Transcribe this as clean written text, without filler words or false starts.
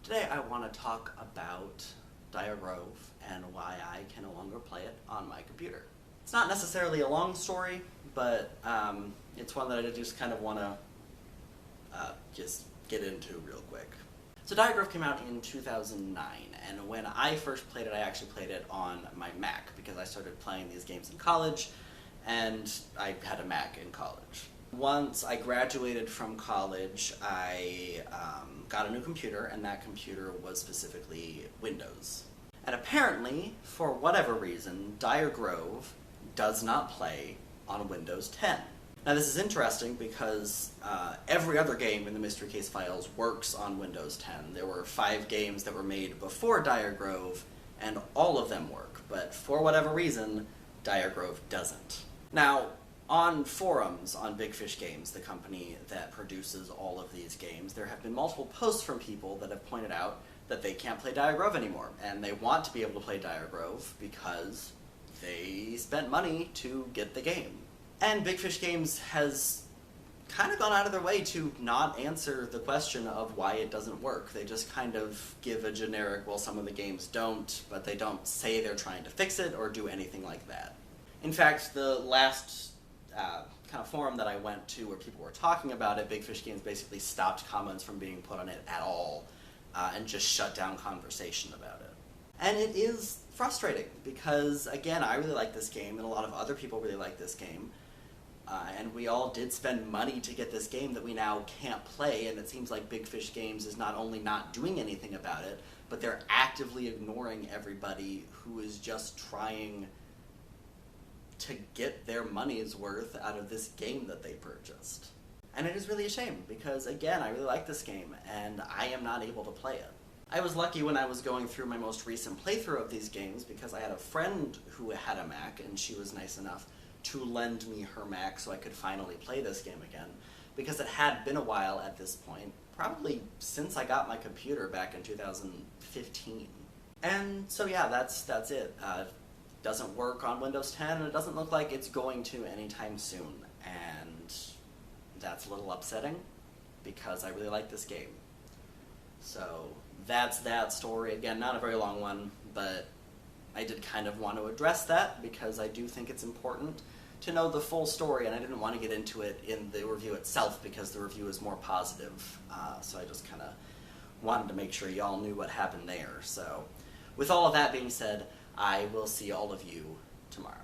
Today I want to talk about Dire Grove and why I can no longer play it on my computer. It's not necessarily a long story, but it's one that I just kind of want to just get into real quick. So Dire Grove came out in 2009, and when I first played it, I actually played it on my Mac because I started playing these games in college, and I had a Mac in college. Once I graduated from college, I got a new computer, and that computer was specifically Windows. And apparently, for whatever reason, Dire Grove does not play on Windows 10. Now this is interesting because every other game in the Mystery Case files works on Windows 10. There were 5 games that were made before Dire Grove, and all of them work, but for whatever reason, Dire Grove doesn't. Now, on forums on Big Fish Games, the company that produces all of these games, there have been multiple posts from people that have pointed out that they can't play Dire Grove anymore, and they want to be able to play Dire Grove because they spent money to get the game. And Big Fish Games has kind of gone out of their way to not answer the question of why it doesn't work. They just kind of give a generic, well, some of the games don't, but they don't say they're trying to fix it or do anything like that. In fact, the last kind of forum that I went to where people were talking about it, Big Fish Games basically stopped comments from being put on it at all and just shut down conversation about it. And it is frustrating because, again, I really like this game and a lot of other people really like this game. And we all did spend money to get this game that we now can't play, and it seems like Big Fish Games is not only not doing anything about it, but they're actively ignoring everybody who is just trying to get their money's worth out of this game that they purchased. And it is really a shame, because again, I really like this game, and I am not able to play it. I was lucky when I was going through my most recent playthrough of these games, because I had a friend who had a Mac, and she was nice enough to lend me her Mac so I could finally play this game again, because it had been a while at this point, probably since I got my computer back in 2015. And so yeah, that's it. Doesn't work on Windows 10, and it doesn't look like it's going to anytime soon, and that's a little upsetting because I really like this game. So that's that story. Again, not a very long one, but I did kind of want to address that because I do think it's important to know the full story, and I didn't want to get into it in the review itself because the review is more positive, so I just kind of wanted to make sure y'all knew what happened there. So with all of that being said, I will see all of you tomorrow.